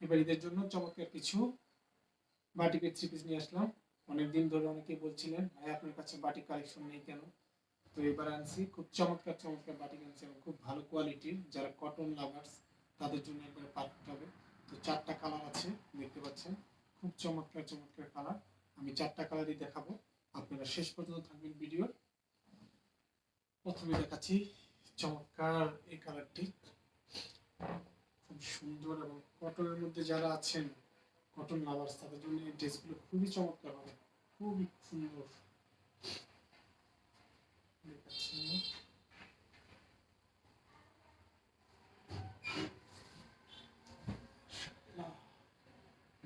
এবার ঈদের জন্য চমৎকার কিছু বাটিকের থ্রি পিস নিয়ে আসলাম। অনেকদিন ধরে অনেকেই বলছিলেন ভাই আপনার কাছে বাটিক কালেকশন নেই কেন, তো এবার আনছি। খুব চমৎকার চমৎকার বাটিক আনছি এবং খুব ভালো কোয়ালিটির, যারা কটন লাভার্স তাদের জন্য একবারে পারফেক্ট হবে। তো 4টা কালার আছে, দেখতে পাচ্ছেন খুব চমৎকার চমৎকার কালার। আমি 4টা কালারই দেখাবো, আপনারা শেষ পর্যন্ত থাকবেন ভিডিওর। প্রথমে দেখাচ্ছি চমৎকার এই কালারটি, খুব সুন্দর এবং কটনের মধ্যে যারা আছেন কটন লাভার্স তাদের জন্য এই ড্রেসগুলো খুবই চমৎকার হবে, খুবই সুন্দর। দেখাচ্ছি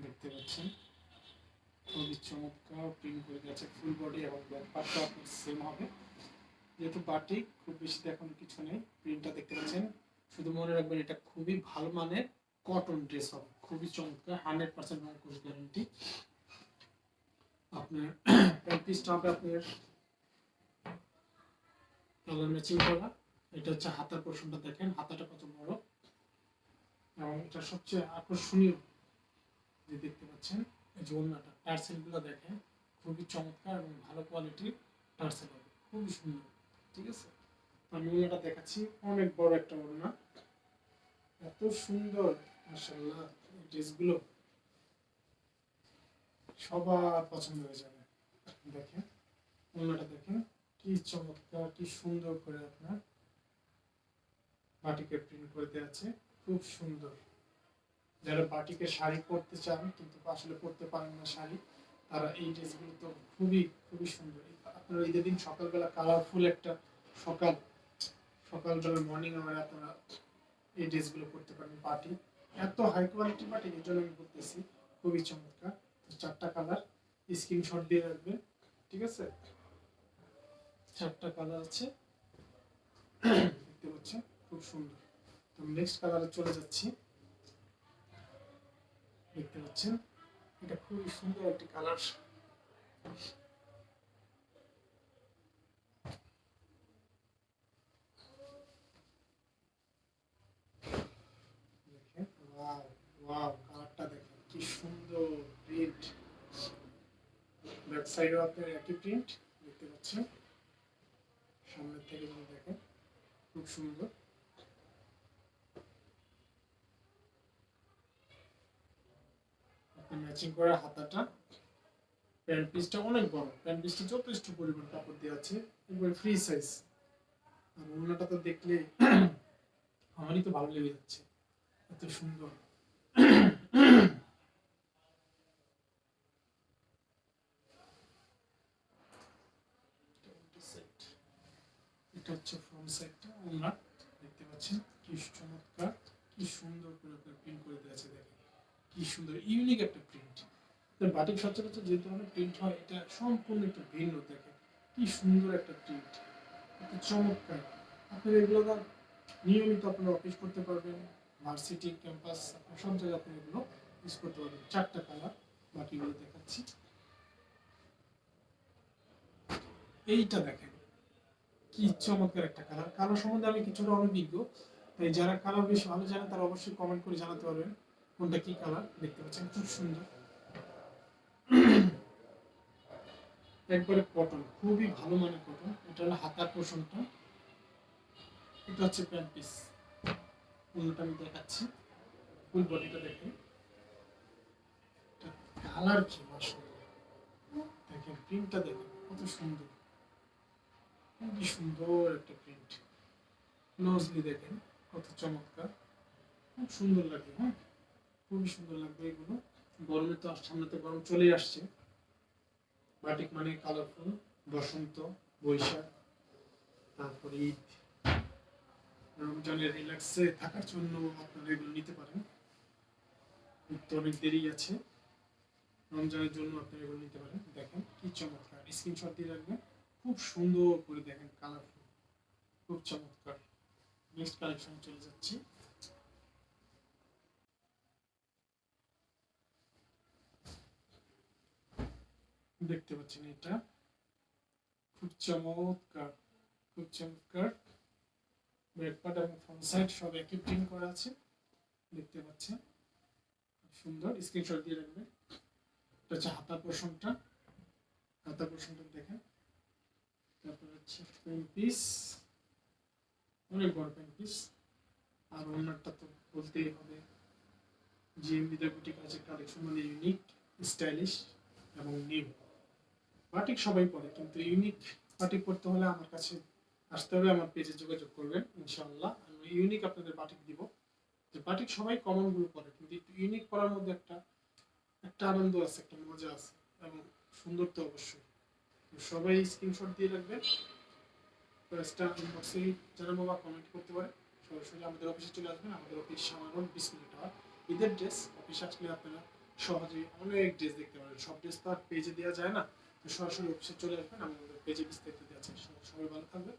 দেখতে পাচ্ছেন খুবই চমৎকার প্রিন্ট করে গেছে, ফুল বডি এবং ব্যাক পার্টটা আপনার সেম হবে। যেহেতু বাটিক খুব বেশি দেখানোর কিছু নেই, প্রিন্টটা দেখতে পাচ্ছেন। শুধু মনে রাখবেন এটা খুবই ভালো মানের কটন ড্রেস হবে, খুবই চমৎকার, 100% রংকশ গ্যারান্টি। আপনার প্যান্ট পিসটা হবে আপনার কালার ম্যাচিং করা। এটা হচ্ছে হাতার পোর্শনটা, দেখেন হাতাটা কত বড়, এবং এটা সবচেয়ে আকর্ষণীয় যে দেখতে পাচ্ছেন এই যে ওড়নাটা, টার্সেলগুলো দেখেন খুবই চমৎকার এবং ভালো কোয়ালিটির টার্সেল হবে, খুবই সুন্দর। ঠিক আছে, আমি ওড়নাটা দেখাচ্ছি, অনেক বড় একটা ওড়না, এত সুন্দর মাশাআল্লাহ। এই ড্রেসগুলো সবার পছন্দ হয়ে যাবে। দেখেন ওড়নাটা দেখেন কি চমৎকার, কি সুন্দর করে আপনার বাটিকের প্রিন্ট করে দেওয়া আছে, খুব সুন্দর। যারা বাটিকের শাড়ি পরতে চান কিন্তু আসলে পরতে পারেন না শাড়ি, তারা এই ড্রেসগুলো তো খুবই খুবই সুন্দর। আপনারা ঈদের দিন সকালবেলা কালারফুল একটা সকালবেলা মর্নিং আওয়ারে আপনারা এই ড্রেসগুলো পরতে পারেন। পার্টি এত হাই কোয়ালিটি পার্টি, এর জন্য আমি বলতেছি খুবই চমৎকার। তো 4টা কালার স্ক্রিনশট দিয়ে রাখবেন, ঠিক আছে? 4টা কালার আছে, দেখতে পাচ্ছেন খুব সুন্দর। তো নেক্সট কালারে চলে যাচ্ছি, দেখতে পাচ্ছেন এটা খুবই সুন্দর একটি কালার। দেখেন ওয়াও ওয়াও, কালারটা দেখেন কি সুন্দর প্রিন্ট। ব্যাক সাইডেও আপনার একই প্রিন্ট দেখতে পাচ্ছেন, সামনের থেকে যদি দেখেন খুব সুন্দর। আপনার ম্যাচিং করা হাতাটা, প্যান্ট পিসটা অনেক বড়, প্যান্ট পিসটা যথেষ্ট পরিমাণ কাপড় দেওয়া আছে, একবার ফ্রি সাইজ। আর ওড়নাটা তো দেখলে আমারই তো ভালো লেগে যাচ্ছে, এত সুন্দর। এটা হচ্ছে ফ্রন্ট সাইডটা, ওড়না দেখতে পাচ্ছেন কি চমৎকার, কি সুন্দর করে প্রিন্ট করে দেওয়া আছে। দেখেন কি সুন্দর ইউনিক একটা প্রিন্ট। বাটিক সচরাচর যে ধরনের প্রিন্ট হয় এটা সম্পূর্ণ একটু ভিন্ন। দেখেন কি সুন্দর একটা প্রিন্ট, এত চমৎকার। আপনার এগুলো না নিয়মিত আপনারা অফিস করতে পারবেন, ভার্সিটি ক্যাম্পাস সব জায়গায় আপনি এগুলো ইউজ করতে পারবেন। 4টা কালার বাকিগুলো দেখাচ্ছি। এইটা দেখেন কি চমৎকার একটা কালার। কালার সম্বন্ধে আমি কিছুটা অনভিজ্ঞ, তাই যারা কালার বেশি ভালো জানেন তারা অবশ্যই কমেন্ট করে জানাতে পারবেন কোনটা কি কালার। দেখতে পাচ্ছেন খুব সুন্দর, একবারে কটন, খুবই ভালো মানের কটন। এটা হলো হাতার পোর্শনটা, এটা হচ্ছে প্যান্ট পিস। অন্যটা আমি দেখাচ্ছি, ফুল বডিটা দেখেন, কালার কি মাশাআল্লাহ। দেখেন প্রিন্টটা দেখেন কত সুন্দর, খুবই সুন্দর একটা প্রিন্ট। নোজলি দেখেন কত চমৎকার, খুব সুন্দর লাগে। হ্যাঁ, খুবই সুন্দর লাগবে এগুলো। গরমে তো সামনে তো গরম চলে আসছে, বাটিক মানে কালারফুল। বসন্ত, বৈশাখ, তারপরে ঈদ, রমজানের রিল্যাক্সে থাকার জন্য আপনারা এগুলো নিতে পারেন। ঈদ তো অনেক দেরি আছে, রমজানের জন্য আপনারা এগুলো নিতে পারেন। দেখেন কি চমৎকার, স্ক্রিনশট দিয়ে রাখবেন। খুব সুন্দর করে দেখেন কালারফুল, খুব চমৎকার। নেক্সট কালেকশন চলে যাচ্ছি। দেখতে পাচ্ছেন এটা খুব চমৎকার, খুব চমৎকার। ব্যাক পার্ট এবং ফ্রন্ট সাইড সব একই প্রিন্ট করা আছে, দেখতে পাচ্ছেন খুব সুন্দর, স্ক্রিনশট দিয়ে রাখবেন। এটা হচ্ছে হাতার পোর্শনটা দেখেন। তারপর হচ্ছে পেন পিস, অনেক বড় পেন পিস। আর ওনারটা তো বলতেই হবে, জিএমবি দ্য বুটিক আছে কালেকশন, মানে ইউনিক, স্টাইলিশ এবং নিউ। বাটিক সবাই পরে, কিন্তু ইউনিক বাটিক পড়তে হলে আমার কাছে আসতে হবে, আমার পেজে যোগাযোগ করবেন। ইনশাআল্লাহ আমি ইউনিক আপনাদের বাটিক দিব। যে বাটিক সবাই কমন গুলো পরে, কিন্তু একটু ইউনিক পরার মধ্যে একটা একটা আনন্দ আছে, একটা মজা আছে, এবং সুন্দর তো অবশ্যই। তো সবাই স্ক্রিনশট দিয়ে রাখবেন। প্রাইসটা ইনবক্সে জানাবো বা কমেন্ট করতে পারে। সরাসরি আমাদের অফিসে চলে আসবেন। আমাদের অফিস সামান্য 20 মিনিট হয়। ঈদের ড্রেস অফিসে আসলে আপনারা সহজে অনেক ড্রেস দেখতে পারেন। সব ড্রেস তো আর পেজে দেওয়া যায় না, তো সরাসরি অফিসে চলে আসবেন, আমাদের পেজে বিস্তারিত দেওয়া আছে। সবাই ভালো থাকবেন।